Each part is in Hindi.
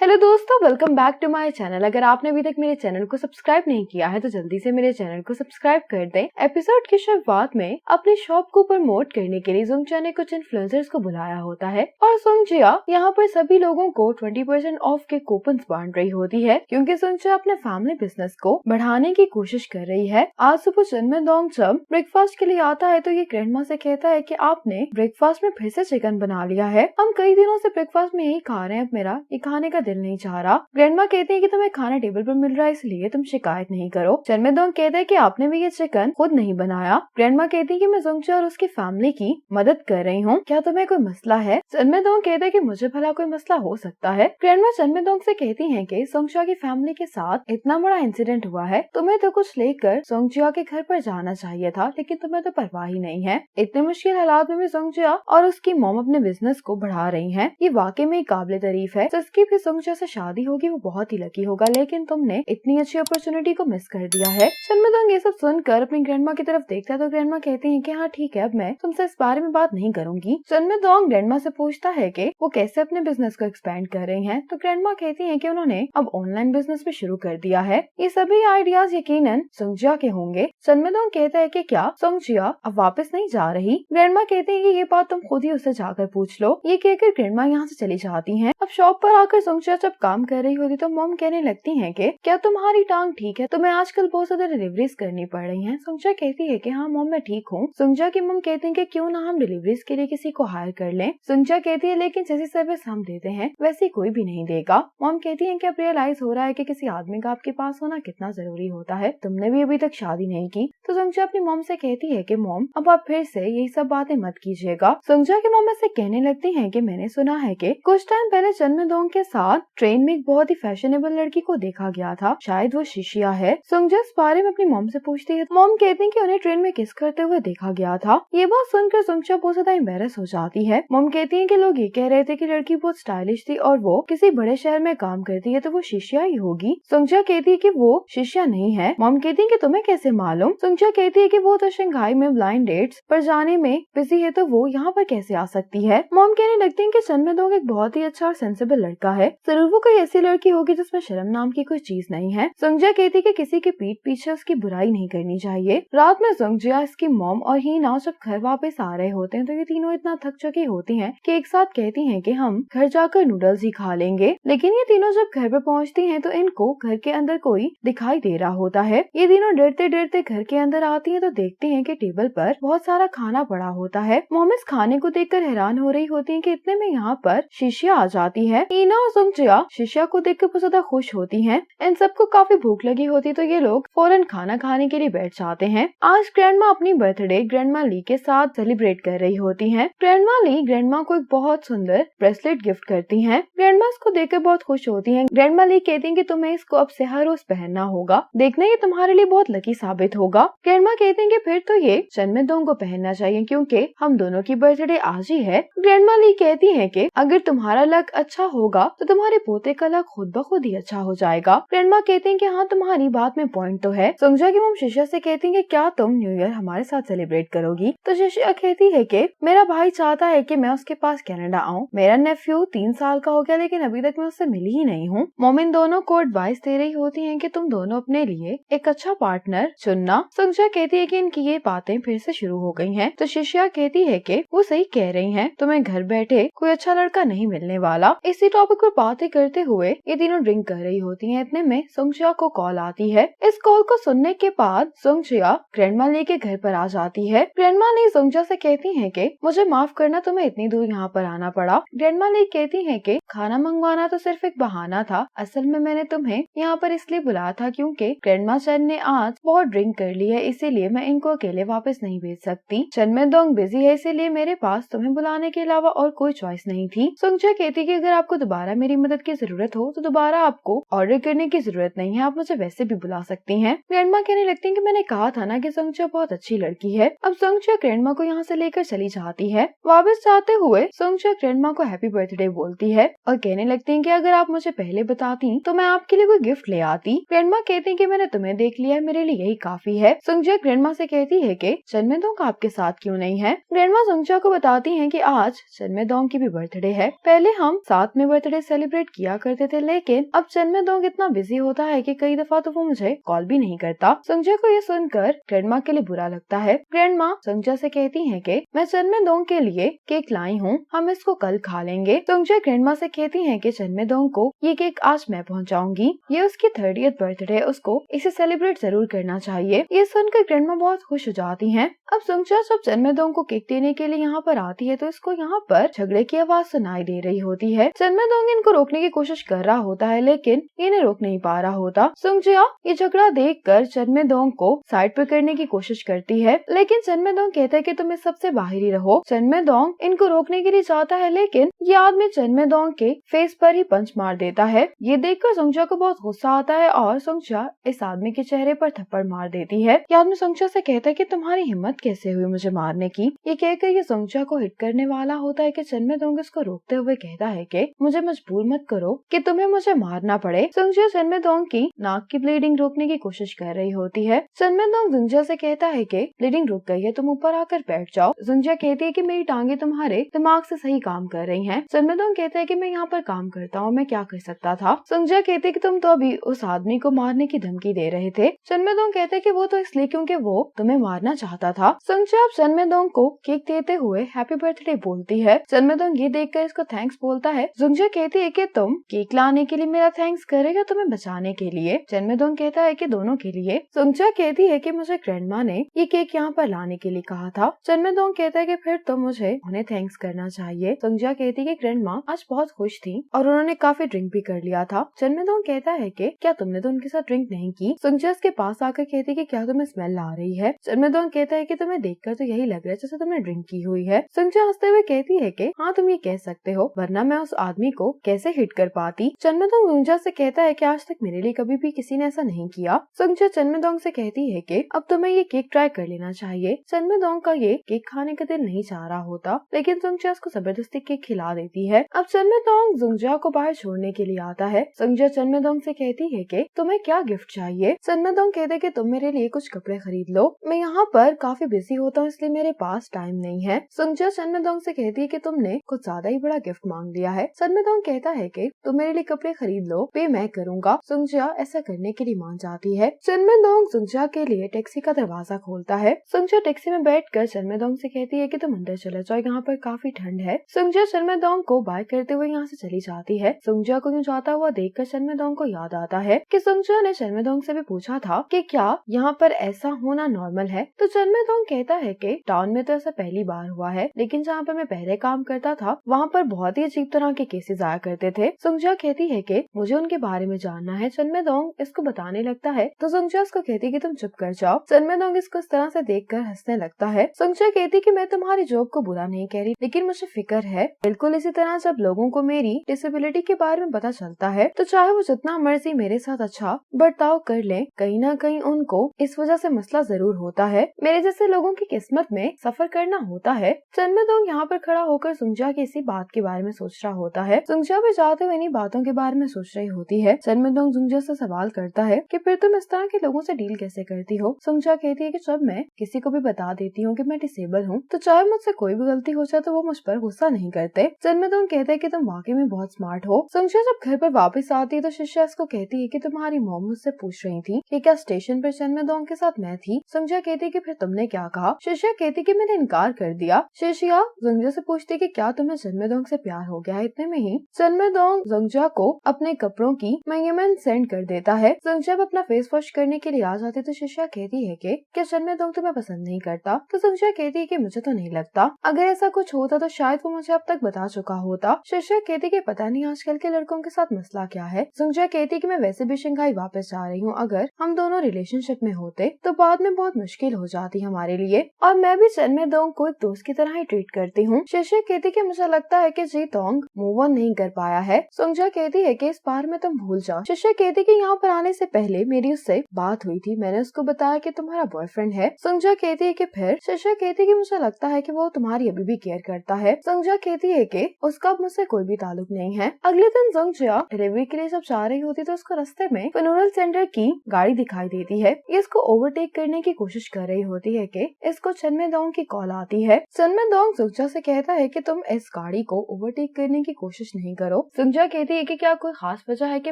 हेलो दोस्तों, welcome back to my channel. अगर आपने अभी तक मेरे चैनल को सब्सक्राइब नहीं किया है तो जल्दी से मेरे चैनल को सब्सक्राइब कर दें। एपिसोड की शुरुआत में अपनी शॉप को प्रमोट करने के लिए सुंगजिया ने कुछ इन्फ्लुएंसर्स को बुलाया होता है और सुंगजिया यहाँ पर सभी लोगों को 20% ऑफ के कूपन बांट रही होती है क्योंकि सुंगजिया अपने फैमिली बिजनेस को बढ़ाने की कोशिश कर रही है। आज सुबह चनमेदोंग जब ब्रेकफास्ट के लिए आता है तो ये ग्रैंडमा से कहता है कि आपने ब्रेकफास्ट में फिर से चिकन बना लिया है। हम कई दिनों से ब्रेकफास्ट में यही खा रहे हैं, अब मेरा ये खाने का दिल नहीं चाह रहा। ग्रैंडमा कहती है कि तुम्हें खाना टेबल पर मिल रहा है इसलिए तुम शिकायत नहीं करो। चनमेदोंग कहता है कि आपने भी ये चिकन खुद नहीं बनाया। ग्रैंडमा कहती है कि मैं सुंगजिया और उसकी फैमिली की मदद कर रही हूँ, क्या तुम्हें कोई मसला है? चनमेदोंग कहता है कि मुझे भला कोई मसला हो सकता है। ग्रैंडमा चनमेदोंग से कहती है कि सुंगजिया की फैमिली के साथ इतना बड़ा इंसिडेंट हुआ है, तुम्हें तो कुछ लेकर सुंगजिया के घर पर जाना चाहिए था, लेकिन तुम्हें तो परवाह ही नहीं है। इतने मुश्किल हालात में भी सुंगजिया और उसकी मॉम अपने बिजनेस को बढ़ा रही है। ये वाकई में काबिल तारीफ है। जिसकी भी सुंगजिया से शादी होगी वो बहुत ही लकी होगा, लेकिन तुमने इतनी अच्छी अपॉर्चुनिटी को मिस कर दिया है। चनमेदोंग ये सब सुनकर अपनी ग्रैंडमा की तरफ देखता है तो ग्रैंडमा कहती है कि हाँ ठीक है, अब मैं तुमसे इस बारे में बात नहीं करूंगी। चनमेदोंग ग्रैंडमा से पूछता है कि वो कैसे अपने बिजनेस को एक्सपेंड कर रही हैं, तो ग्रैंडमा कहती है कि उन्होंने अब ऑनलाइन बिजनेस भी शुरू कर दिया है। ये सभी आइडियाज यकीनन सुंगजिया के होंगे। चनमेदोंग कहता है कि क्या सुंगजिया अब वापस नहीं जा रही? ग्रैंडमा कहती है कि ये बात तुम खुद ही उससे जाकर पूछ लो। ये कहकर ग्रैंडमा यहाँ से चली जाती हैं। अब शॉप पर आकर सुंगजिया जब काम कर रही होती तो मॉम कहने लगती हैं कि क्या तुम्हारी टांग ठीक है? तुम्हें आजकल बहुत ज्यादा डिलीवरीज करनी पड़ रही हैं। सुंगजिया कहती है कि हाँ मॉम मैं ठीक हूँ। सुंगजिया की मॉम कहती है कि क्यों ना हम डिलीवरीज के लिए किसी को हायर कर लें। सुंगजिया कहती है लेकिन जैसी सर्विस हम देते हैं वैसी कोई भी नहीं देगा। मॉम कहती है कि अब रियलाइज हो रहा है कि किसी आदमी का आपके पास होना कितना जरूरी होता है। तुमने भी अभी तक शादी नहीं की। तो सुंगजिया अपनी मॉम से कहती है कि मॉम अब आप फिर से यही सब बातें मत कीजिएगा। सुंगजिया की मॉम से कहने लगती है कि मैंने सुना है कि कुछ टाइम पहले चनमेदोंग के साथ ट्रेन में एक बहुत ही फैशनेबल लड़की को देखा गया था, शायद वो शिशिया है। सुंगजिया इस बारे में अपनी मॉम से पूछती है। मॉम कहती है कि उन्हें ट्रेन में किस करते हुए देखा गया था। ये बात सुनकर सुंगजिया बहुत ज्यादा एम्बैरेस हो जाती है। मॉम कहती है कि लोग ये कह रहे थे कि लड़की बहुत स्टाइलिश थी और वो किसी बड़े शहर में काम करती है, तो वो शिशिया ही होगी। सुंगजिया कहती है कि वो शिशिया नहीं है। मॉम कहती है कि तुम्हें कैसे मालूम? सुंगजिया कहती है कि वो तो शंघाई में ब्लाइंड डेट्स पर जाने में बिजी है, तो वो यहाँ पर कैसे आ सकती है? मॉम कहने लगती है कि चनमेदोंग एक बहुत ही अच्छा और सेंसिबल लड़का है, जरूर वो कोई ऐसी लड़की होगी जिसमें शर्म नाम की कोई चीज नहीं है। सुंगजिया कहती है कि किसी के पीठ पीछे उसकी बुराई नहीं करनी चाहिए। रात में सुंगजिया, इसकी मॉम और हीना जब घर वापस आ रहे होते हैं तो ये तीनों इतना थक चुकी होती हैं कि एक साथ कहती हैं कि हम घर जाकर नूडल्स ही खा लेंगे। लेकिन ये तीनों जब घर पर पहुंचती हैं तो इनको घर के अंदर कोई दिखाई दे रहा होता है। ये तीनों डरते डरते घर के अंदर आती हैं तो देखती हैं कि टेबल पर बहुत सारा खाना पड़ा होता है। मॉम इस खाने को देखकर हैरान हो रही होती है कि इतने में यहाँ पर शिशिया आ जाती है। हीना और सुंगजिया शिशिया को देखकर बहुत ज्यादा खुश होती हैं। इन सबको काफी भूख लगी होती तो ये लोग फौरन खाना खाने के लिए बैठ जाते हैं। आज ग्रैंडमा अपनी बर्थडे ग्रैंडमा ली के साथ सेलिब्रेट कर रही होती हैं। ग्रैंडमा ली ग्रैंडमा को एक बहुत सुंदर ब्रेसलेट गिफ्ट करती हैं। ग्रैंडमा इसको देखकर बहुत खुश होती हैं। ग्रैंडमा ली कहती हैं कि तुम्हें इसको अब से हर रोज पहनना होगा, देखना ये तुम्हारे लिए बहुत लकी साबित होगा। ग्रैंडमा कहती हैं कि फिर तो ये चनमेदोंग को पहनना चाहिए क्योंकि हम दोनों की बर्थडे आज ही है। ग्रैंडमा ली कहती है कि अगर तुम्हारा लक अच्छा होगा तो तुम्हारे पोते का लक खुद ब खुद ही अच्छा हो जाएगा। ग्रैंडमा कहती हैं कि हाँ तुम्हारी बात में पॉइंट तो है। सुंगजिया की मॉम शिशिया से कहती है कि क्या तुम न्यू ईयर हमारे साथ सेलिब्रेट करोगी? तो शिशिया कहती है कि मेरा भाई चाहता है कि मैं उसके पास कनाडा आऊँ। मेरा नेफ्यू 3 साल का हो गया लेकिन अभी तक मैं उससे मिली ही नहीं हूँ। मॉम इन दोनों को एडवाइस दे रही होती है कि तुम दोनों अपने लिए एक अच्छा पार्टनर चुनना। सुंगजिया कहती है कि इनकी ये बातें फिर से शुरू हो गई हैं। तो शिशिया कहती है कि वो सही कह रही हैं, तुम्हें घर बैठे कोई अच्छा लड़का नहीं मिलने वाला। इसी टॉपिक पर बातें करते हुए ये तीनों ड्रिंक कर रही होती हैं। इतने में सुंगजिया को कॉल आती है। इस कॉल को सुनने के बाद सुंगजिया ग्रैंडमा ली के घर पर आ जाती है। ग्रैंडमा ली सुंगजिया से कहती है कि मुझे माफ करना, तुम्हें इतनी दूर यहाँ पर आना पड़ा। ग्रैंडमा ली कहती है कि खाना मंगवाना तो सिर्फ एक बहाना था, असल में मैंने तुम्हें यहाँ पर इसलिए बुलाया था क्योंकि ग्रैंडमा चन ने आज बहुत ड्रिंक कर ली है, इसीलिए मैं इनको अकेले वापस नहीं भेज सकती। चनमेदोंग बिजी है इसीलिए मेरे पास तुम्हें बुलाने के अलावा और कोई चॉइस नहीं थी। सुंगजिया कहती कि अगर आपको दोबारा मेरी मदद की जरूरत हो तो दोबारा आपको ऑर्डर करने की जरूरत नहीं है, आप मुझे वैसे भी बुला सकती हैं। ग्रैंडमा कहने लगती हैं कि मैंने कहा था ना कि सुंगजिया बहुत अच्छी लड़की है। अब सुंगजिया ग्रैंडमा को यहाँ से लेकर चली जाती है। वापस जाते हुए सुंगजिया ग्रैंडमा को हैप्पी बर्थडे बोलती है और कहने लगती है कि अगर आप मुझे पहले बताती तो मैं आपके लिए कोई गिफ्ट ले आती। ग्रैंडमा कहती है कि मैंने तुम्हें देख लिया है, मेरे लिए यही काफी है। सुंगजिया ग्रैंडमा से कहती है कि चनमेदोंग आपके साथ क्यों नहीं है। ग्रैंडमा सुंगजिया को बताती है कि आज चनमेदोंग की भी बर्थडे है, पहले हम साथ में बर्थडे सेलिब्रेट सेलिब्रेट किया करते थे, लेकिन अब चनमेदोंग इतना बिजी होता है कि कई दफा तो वो मुझे कॉल भी नहीं करता। संजय को ये सुनकर ग्रैंडमा के लिए बुरा लगता है। ग्रैंडमा संजय से कहती है कि मैं चनमेदोंग के लिए केक लाई हूँ, हम इसको कल खा लेंगे। संजय ग्रैंडमा से कहती है कि चनमेदोंग को ये केक आज मैं पहुँचाऊंगी, ये उसकी 30th बर्थडे, उसको इसे सेलिब्रेट जरूर करना चाहिए। ये सुनकर ग्रैंडमा बहुत खुश हो जाती है। अब संजय जब चनमेदोंग को केक देने के लिए यहाँ पर आती है तो इसको यहाँ पर झगड़े की आवाज सुनाई दे रही होती है। चनमेदोंग इनको रोकने की कोशिश कर रहा होता है, लेकिन इन्हें रोक नहीं पा रहा होता। सुंगजिया ये झगड़ा देखकर चनमेदोंग को साइड पे करने की कोशिश करती है, लेकिन चनमेदोंग कहता है कि तुम इस सबसे बाहर ही रहो। चनमेदोंग इनको रोकने के लिए चाहता है, लेकिन ये आदमी चनमेदोंग के फेस पर ही पंच मार देता है। ये देखकर सुंगजिया को बहुत गुस्सा आता है और सुंगजिया इस आदमी के चेहरे पर थप्पड़ मार देती है। ये आदमी सुंगजिया से कहता है कि तुम्हारी हिम्मत कैसे हुई मुझे मारने की। ये कहकर ये सुंगजिया को हिट करने वाला होता है कि चनमेदोंग इसको रोकते हुए कहता है कि मुझे मजबूर मत करो कि तुम्हें मुझे मारना पड़े। सुंगजिया चनमेदोंग की नाक की ब्लीडिंग रोकने की कोशिश कर रही होती है। चनमेदोंग सुंगजिया से कहता है कि ब्लीडिंग रुक गई है, तुम ऊपर आकर बैठ जाओ। सुंगजिया कहती है कि मेरी टांगे तुम्हारे दिमाग से सही काम कर रही हैं। चनमेदोंग कहता है कि मैं यहाँ पर काम करता हूँ, मैं क्या कर सकता था। सुंगजिया कहती है कि तुम तो अभी उस आदमी को मारने की धमकी दे रहे थे। चनमेदोंग कहते हैं कि वो तो इसलिए क्योंकि वो तुम्हें मारना चाहता था। सुंगजिया चनमेदोंग को केक देते हुए हैप्पी बर्थडे बोलती है। चनमेदोंग ये देखकर इसको थैंक्स बोलता है। सुंगजिया कहती है कि तुम केक लाने के लिए मेरा थैंक्स करेगा, तुम्हें बचाने के लिए। चनमेदोंग कहता है कि दोनों के लिए। सुंगजिया कहती है कि मुझे ग्रैंडमा ने ये केक यहाँ पर लाने के लिए कहा था। चनमेदोंग कहता है कि फिर तो मुझे उन्हें थैंक्स करना चाहिए। सुंगजिया कहती है कि ग्रैंडमा आज बहुत खुश थी और उन्होंने काफी ड्रिंक भी कर लिया था। चनमेदोंग कहता है कि क्या तुमने तो उनके साथ ड्रिंक नहीं की। सुंगजिया इसके पास आकर कहती है कि क्या तुम्हें स्मेल आ रही है। चनमेदोंग कहता है कि तुम्हें देखकर तो यही लग रहा है जैसे तुमने ड्रिंक की हुई है। सुंगजिया हंसते हुए कहती है कि हाँ तुम ये कह सकते हो, वरना मैं उस आदमी को कैसे हिट कर पाती। चनमेदोंग सुंगजिया से कहता है कि आज तक मेरे लिए कभी भी किसी ने ऐसा नहीं किया। सुंगजिया चनमेदोंग से कहती है कि अब तुम्हें ये केक ट्राई कर लेना चाहिए। चनमेदोंग का ये केक खाने का दिल नहीं चाह रहा होता, लेकिन सुंगजिया उसको जबरदस्ती केक खिला देती है। अब चनमेदोंग सुंगजिया को बाहर छोड़ने के लिए आता है। सुंगजिया चनमेदोंग से कहती है कि तुम्हें क्या गिफ्ट चाहिए। चनमेदोंग कहते कि तुम मेरे लिए कुछ कपड़े खरीद लो, मैं यहाँ पर काफी बिजी होता हूँ इसलिए मेरे पास टाइम नहीं है। सुंगजिया चनमेदोंग से कहती है कि तुमने कुछ ज्यादा ही बड़ा गिफ्ट मांग लिया है। चनमेदोंग कहता है कि तुम मेरे लिए कपड़े खरीद लो, पे मैं करूँगा। सुंगजिया ऐसा करने के लिए मान जाती है। चनमेदोंग सुंगजिया के लिए टैक्सी का दरवाजा खोलता है। सुंगजिया टैक्सी में बैठकर चनमेदोंग से कहती है कि तुम अंदर चले जाओ, यहाँ पर काफी ठंड है। सुंगजिया चनमेदोंग को बाय करते हुए यहाँ से चली जाती है। सुंगजिया को यूँ जाता हुआ देखकर चनमेदोंग को याद आता है कि सुंगजिया ने चनमेदोंग से भी पूछा था कि क्या यहाँ पर ऐसा होना नॉर्मल है। तो चनमेदोंग कहता है कि टाउन में तो ऐसा पहली बार हुआ है, लेकिन जहाँ पर मैं पहले काम करता था वहाँ पर बहुत ही अजीब तरह के केसेस आया करते थे। सुंगजिया कहती है कि मुझे उनके बारे में जानना है। चनमेदोंग इसको बताने लगता है तो सुंगजिया उसको कहती है कि तुम चुप कर जाओ। चनमेदोंग इसको इस तरह से देखकर हंसने लगता है। सुंगजिया कहती कि मैं तुम्हारी जॉब को बुरा नहीं कह रही, लेकिन मुझे फिक्र है। बिल्कुल इसी तरह जब लोगों को मेरी डिसेबिलिटी के बारे में पता चलता है तो चाहे वो जितना मर्जी मेरे साथ अच्छा बर्ताव कर ले, कहीं ना कहीं उनको इस वजह से मसला जरूर होता है। मेरे जैसे लोगों की किस्मत में सफर करना होता है। चनमेदोंग यहाँ पर खड़ा होकर सुंगजिया की इसी बात के बारे में सोच रहा होता है। सुंगजिया भी जाते हुए इन्हीं बातों के बारे में सोच रही होती है। चनमेदोंग सुंगजिया से सवाल करता है कि फिर तुम इस तरह के लोगों से डील कैसे करती हो। सुंगजिया कहती है कि जब मैं किसी को भी बता देती हूँ कि मैं डिसेबल हूँ तो चाहे मुझसे कोई भी गलती हो जाए तो वो मुझ पर गुस्सा नहीं करते। चनमेदोंग कहते हैं कि तुम वाकई में बहुत स्मार्ट हो। सुंगजिया जब घर पर वापस आती है तो शिष्या इसको कहती है कि तुम्हारी मॉम मुझसे पूछ रही थी कि क्या स्टेशन पर चनमेदोंग के साथ मैं थी। सुंगजिया कहती कि फिर तुमने क्या कहा। शिष्या कहती कि मैंने इनकार कर दिया। शिष्या सुंगजिया से पूछती कि क्या तुम्हें चनमेदोंग से प्यार हो गया है। इतने में ही चनमेदोंग सुंगजिया को अपने कपड़ों की मेजरमेंट सेंड कर देता है। सुंगजिया अपना फेस वॉश करने के लिए आ जाती तो शिष्या कहती है कि क्या चनमेदोंग तुम्हें पसंद नहीं करता। तो सुंगजिया कहती है कि मुझे तो नहीं लगता, अगर ऐसा कुछ होता तो शायद वो मुझे अब तक बता चुका होता। शिष्या कहती कि पता नहीं आजकल के लड़कों के साथ मसला क्या है। सुंगजिया कहती कि मैं वैसे भी शंघाई वापस जा रही हूँ, अगर हम दोनों रिलेशनशिप में होते तो बाद में बहुत मुश्किल हो जाती हमारे लिए, और मैं भी चनमेदोंग को एक दोस्त की तरह ही ट्रीट करती हूँ। शिष्या कहती कि मुझे लगता है कि जीतोंग मूव ऑन नहीं कर पाया है। सुंगजिया कहती है कि इस बार में तुम भूल जाओ। शिष्या कहती कि यहाँ पर आने से पहले मेरी उससे बात हुई थी, मैंने उसको बताया कि तुम्हारा बॉयफ्रेंड है। सुंगजिया कहती है कि फिर। शिष्या कहती कि मुझे लगता है कि वो तुम्हारी अभी भी केयर करता है। सुंगजिया कहती है कि उसका अब मुझसे कोई भी ताल्लुक नहीं है। अगले दिन सुंगजिया डिलीवरी के लिए जब जा रही होती तो उसको रास्ते में फ्यूनरल सेंटर की गाड़ी दिखाई देती है। ये इसको ओवरटेक करने की कोशिश कर रही होती है कि इसको चनमेदोंग की कॉल आती है। चनमेदोंग सुंगजिया से कहता है कि तुम इस गाड़ी को ओवरटेक करने की कोशिश नहीं करो, सुंगजा कहती है कि क्या कोई खास वजह है कि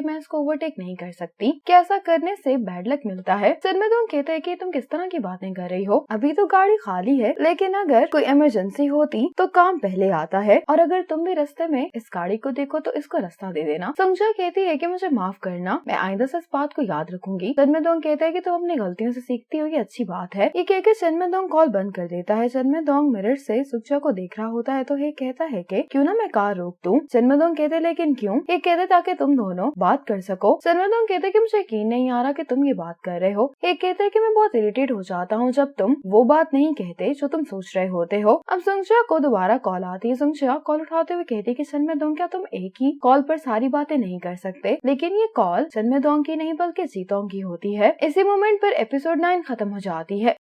मैं इसको ओवरटेक नहीं कर सकती, क्या ऐसा करने से बैड लक मिलता है। सनमेदोंग कहता है कि तुम किस तरह की बातें कर रही हो, अभी तो गाड़ी खाली है, लेकिन अगर कोई इमरजेंसी होती तो काम पहले आता है, और अगर तुम भी रास्ते में इस गाड़ी को देखो तो इसको रास्ता दे देना। सुंगजा कहती है कि मुझे माफ करना, मैं आइंदा से इस बात को याद रखूंगी। सनमेदोंग कहता है कि तुम अपनी गलतियों से सीखती हो, ये अच्छी बात है। ये कहकर सनमेदोंग कॉल बंद कर देता है। सनमेदोंग मिरर से सुंगजा को देख रहा होता है तो ये कहता है कि क्यों ना मैं कार रोक दूं। सनमेदोंग कहते लेकिन क्यों? ये कहते ताकि तुम दोनों बात कर सको। सनमेदोंग कहते कि मुझे यकीन नहीं आ रहा कि तुम ये बात कर रहे हो। ये कहते कि मैं बहुत इरिटेट हो जाता हूँ जब तुम वो बात नहीं कहते जो तुम सोच रहे होते हो। अब सुंगजा को दोबारा कॉल आती है। सुंगजा कॉल उठाते हुए कहती है कि सनमेदोंग क्या तुम एक ही कॉल पर सारी बातें नहीं कर सकते, लेकिन ये कॉल सनमेदोंग की नहीं बल्कि जीतोंग की होती है। इसी मोमेंट पर एपिसोड 9 खत्म हो जाती है।